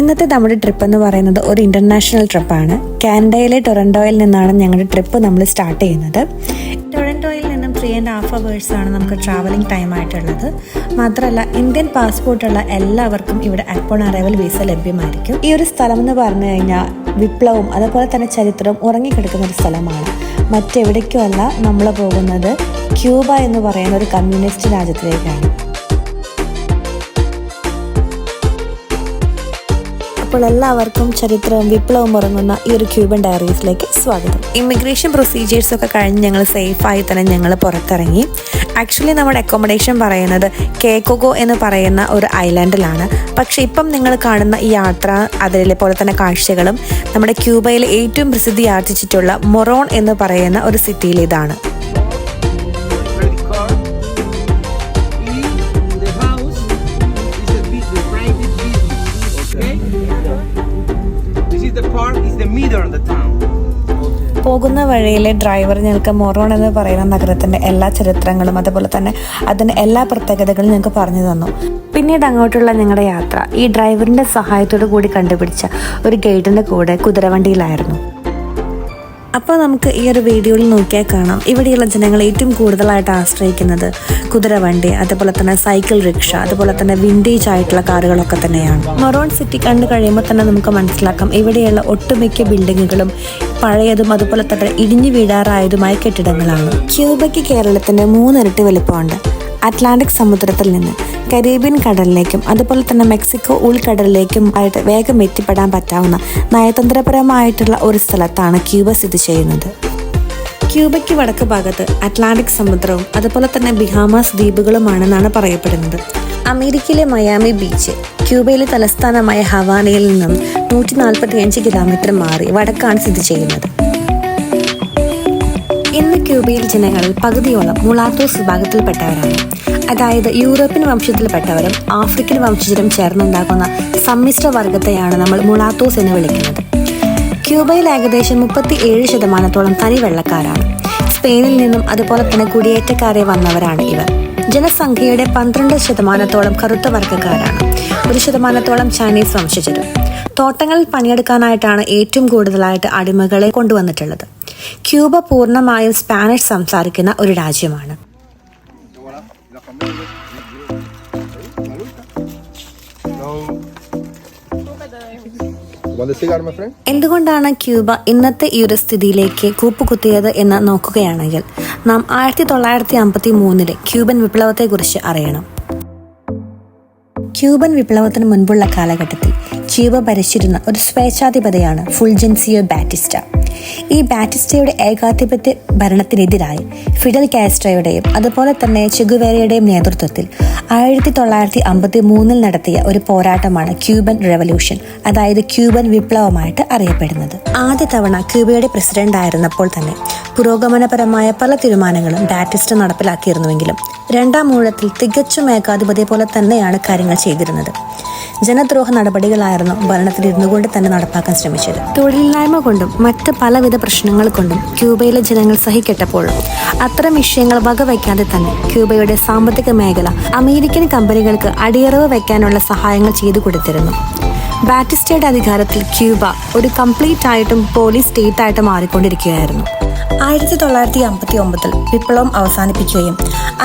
ഇന്നത്തെ നമ്മുടെ ട്രിപ്പ് എന്ന് പറയുന്നത് ഒരു ഇന്റർനാഷണൽ ട്രിപ്പാണ്. കാനഡയിലെ ടൊറന്റോയിൽ നിന്നാണ് ഞങ്ങളുടെ ട്രിപ്പ് നമ്മൾ സ്റ്റാർട്ട് ചെയ്യുന്നത്. ടൊറന്റോയിൽ നിന്നും 3.5 hours ആണ് നമുക്ക് ട്രാവലിംഗ് ടൈം ആയിട്ടുള്ളത്. മാത്രമല്ല ഇന്ത്യൻ പാസ്പോർട്ടുള്ള എല്ലാവർക്കും ഇവിടെ അപ്പോൺ അറൈവൽ വിസ ലഭ്യമായിരിക്കും. ഈ ഒരു സ്ഥലം എന്ന് പറഞ്ഞു കഴിഞ്ഞാൽ വിപ്ലവവും അതുപോലെ തന്നെ ചരിത്രവും ഉറങ്ങിക്കിടക്കുന്ന ഒരു സ്ഥലമാണ്. മറ്റെവിടേക്കും അല്ല, നമ്മൾ പോകുന്നത് ക്യൂബ എന്ന് പറയുന്ന ഒരു കമ്മ്യൂണിസ്റ്റ് രാജ്യത്തിലേക്കാണ്. അപ്പോൾ എല്ലാവർക്കും ചരിത്രവും വിപ്ലവവും ഉറങ്ങുന്ന ഈ ഒരു ക്യൂബൻ ഡയറീസിലേക്ക് സ്വാഗതം. ഇമിഗ്രേഷൻ പ്രൊസീജിയേഴ്സ് ഒക്കെ കഴിഞ്ഞ് ഞങ്ങൾ സേഫായി തന്നെ ഞങ്ങൾ പുറത്തിറങ്ങി. ആക്ച്വലി നമ്മുടെ അക്കോമഡേഷൻ പറയുന്നത് കേക്കോഗോ എന്ന് പറയുന്ന ഒരു ഐലാൻഡിലാണ്. പക്ഷേ ഇപ്പം നിങ്ങൾ കാണുന്ന ഈ യാത്ര അതേപോലെ തന്നെ കാഴ്ചകളും നമ്മുടെ ക്യൂബയിലെ ഏറ്റവും പ്രസിദ്ധി ആർജിച്ചിട്ടുള്ള മൊറോൺ എന്ന് പറയുന്ന ഒരു സിറ്റിയിലേതാണ്. പോകുന്ന വഴിയിലെ ഡ്രൈവർ ഞങ്ങൾക്ക് മൊറോൺ എന്ന് പറയുന്ന നഗരത്തിന്റെ എല്ലാ ചരിത്രങ്ങളും അതുപോലെ തന്നെ അതിന്റെ എല്ലാ പ്രത്യേകതകളും ഞങ്ങൾക്ക് പറഞ്ഞു തന്നു. പിന്നീട് അങ്ങോട്ടുള്ള ഞങ്ങളുടെ യാത്ര ഈ ഡ്രൈവറിന്റെ സഹായത്തോടു കൂടി കണ്ടുപിടിച്ച ഒരു ഗൈഡിന്റെ കൂടെ കുതിരവണ്ടിയിലായിരുന്നു. അപ്പോൾ നമുക്ക് ഈ ഒരു വീഡിയോയിൽ നോക്കിയാൽ കാണാം, ഇവിടെയുള്ള ജനങ്ങൾ ഏറ്റവും കൂടുതലായിട്ട് ആശ്രയിക്കുന്നത് കുതിരവണ്ടി, അതുപോലെ തന്നെ സൈക്കിൾ റിക്ഷ, അതുപോലെ തന്നെ വിൻറ്റേജ് ആയിട്ടുള്ള കാറുകളൊക്കെ തന്നെയാണ്. മൊറോൺ സിറ്റി കണ്ടു കഴിയുമ്പോൾ തന്നെ നമുക്ക് മനസ്സിലാക്കാം ഇവിടെയുള്ള ഒട്ടുമിക്ക ബിൽഡിങ്ങുകളും പഴയതും അതുപോലെ തന്നെ ഇടിഞ്ഞു വീഴാറായതുമായ കെട്ടിടങ്ങളാണ്. ക്യൂബയ്ക്ക് കേരളത്തിന്റെ 3 ഇരട്ടി വലുപ്പമുണ്ട്. അറ്റ്ലാന്റിക് സമുദ്രത്തിൽ നിന്ന് കരീബിയൻ കടലിലേക്കും അതുപോലെ തന്നെ മെക്സിക്കോ ഉൾക്കടലിലേക്കും ആയിട്ട് വേഗം എത്തിപ്പെടാൻ പറ്റാവുന്ന നയതന്ത്രപരമായിട്ടുള്ള ഒരു സ്ഥലത്താണ് ക്യൂബ സ്ഥിതി ചെയ്യുന്നത്. ക്യൂബയ്ക്ക് വടക്ക് ഭാഗത്ത് അറ്റ്ലാന്റിക് സമുദ്രവും അതുപോലെ തന്നെ ബിഹാമാസ് ദ്വീപുകളുമാണെന്നാണ് പറയപ്പെടുന്നത്. അമേരിക്കയിലെ മയാമി ബീച്ച് ക്യൂബയിലെ തലസ്ഥാനമായ ഹവാനയിൽ നിന്നും 145 കിലോമീറ്റർ മാറി വടക്കാണ് സ്ഥിതി ചെയ്യുന്നത്. ഇന്ന് ക്യൂബയിൽ ജനങ്ങളിൽ പകുതിയോളം മുളാത്തോസ് വിഭാഗത്തിൽപ്പെട്ടവരാണ്. അതായത് യൂറോപ്യൻ വംശത്തിൽപ്പെട്ടവരും ആഫ്രിക്കൻ വംശജരും ചേർന്നുണ്ടാക്കുന്ന സമ്മിശ്ര വർഗത്തെയാണ് നമ്മൾ മുളാത്തോസ് എന്ന് വിളിക്കുന്നത്. ക്യൂബയിൽ ഏകദേശം 37% തനി വെള്ളക്കാരാണ്. സ്പെയിനിൽ നിന്നും അതുപോലെ തന്നെ കുടിയേറ്റക്കാരെ വന്നവരാണ് ഇവർ. ജനസംഖ്യയുടെ 12% കറുത്ത വർഗ്ഗക്കാരാണ്. 1% ചൈനീസ് വംശജരും. തോട്ടങ്ങളിൽ പണിയെടുക്കാനായിട്ടാണ് ഏറ്റവും കൂടുതലായിട്ട് അടിമകളെ കൊണ്ടുവന്നിട്ടുള്ളത്. ക്യൂബ പൂർണ്ണമായും സ്പാനിഷ് സംസാരിക്കുന്ന ഒരു രാജ്യമാണ്. എന്തുകൊണ്ടാണ് ക്യൂബ ഇന്നത്തെ ഈ ഒരു സ്ഥിതിയിലേക്ക് കൂപ്പുകുത്തിയത് എന്ന് നോക്കുകയാണെങ്കിൽ നാം 1953 ക്യൂബൻ വിപ്ലവത്തെക്കുറിച്ച് അറിയണം. ക്യൂബൻ വിപ്ലവത്തിന് മുൻപുള്ള കാലഘട്ടത്തിൽ ക്യൂബ ഭരിച്ചിരുന്ന ഒരു സ്വേച്ഛാധിപതിയാണ് ഫുൾജൻസിയോ ബാറ്റിസ്റ്റ. ഈ ബാറ്റിസ്റ്റയുടെ ഏകാധിപത്യ ഭരണത്തിനെതിരായി ഫിഡൽ കാസ്ട്രോയുടെയും അതുപോലെ തന്നെ ചെഗുവേരയുടെയും നേതൃത്വത്തിൽ 1953 നടത്തിയ ഒരു പോരാട്ടമാണ് ക്യൂബൻ റെവല്യൂഷൻ, അതായത് ക്യൂബൻ വിപ്ലവമായിട്ട് അറിയപ്പെടുന്നത്. ആദ്യ തവണ ക്യൂബയുടെ പ്രസിഡന്റ് ആയിരുന്നപ്പോൾ തന്നെ പുരോഗമനപരമായ പല തീരുമാനങ്ങളും ബാറ്റിസ്റ്റ നടപ്പിലാക്കിയിരുന്നുവെങ്കിലും രണ്ടാം ഊഴത്തിൽ തികച്ചും ഏകാധിപതിയെ പോലെ തന്നെയാണ് കാര്യങ്ങൾ ചെയ്തിരുന്നത്. ജനദ്രോഹ നടപടികളായിരുന്നു ഭരണത്തിലിരുന്നു കൊണ്ട് തന്നെ നടപ്പാക്കാൻ ശ്രമിച്ചത്. തൊഴിലില്ലായ്മ കൊണ്ടും മറ്റ് പലവിധ പ്രശ്നങ്ങൾ കൊണ്ടും ക്യൂബയിലെ ജനങ്ങൾ സഹിക്കെട്ടപ്പോഴും അത്തരം വിഷയങ്ങൾ വകവയ്ക്കാതെ തന്നെ ക്യൂബയുടെ സാമ്പത്തിക മേഖല അമേരിക്കൻ കമ്പനികൾക്ക് അടിയറവ് വയ്ക്കാനുള്ള സഹായങ്ങൾ ചെയ്തു കൊടുത്തിരുന്നു. ബാറ്റിസ്റ്റയുടെ അധികാരത്തിൽ ക്യൂബ ഒരു കംപ്ലീറ്റ് ആയിട്ടും പോലീസ് സ്റ്റേറ്റ് ആയിട്ട് മാറിക്കൊണ്ടിരിക്കുകയായിരുന്നു. 1959 വിപ്ലവം അവസാനിപ്പിക്കുകയും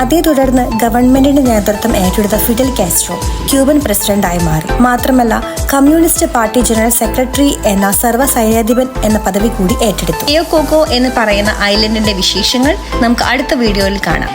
അതേ തുടർന്ന് ഗവൺമെന്റിന്റെ നേതൃത്വം ഏറ്റെടുത്ത ഫിഡൽ കാസ്ട്രോ ക്യൂബൻ പ്രസിഡന്റായി മാറി. മാത്രമല്ല കമ്മ്യൂണിസ്റ്റ് പാർട്ടി ജനറൽ സെക്രട്ടറി എന്ന സർവ്വസൈന്യാധിപൻ എന്ന പദവി കൂടി ഏറ്റെടുത്തു. കേക്കോഗോ എന്ന് പറയുന്ന ഐലൻഡിന്റെ വിശേഷങ്ങൾ നമുക്ക് അടുത്ത വീഡിയോയിൽ കാണാം.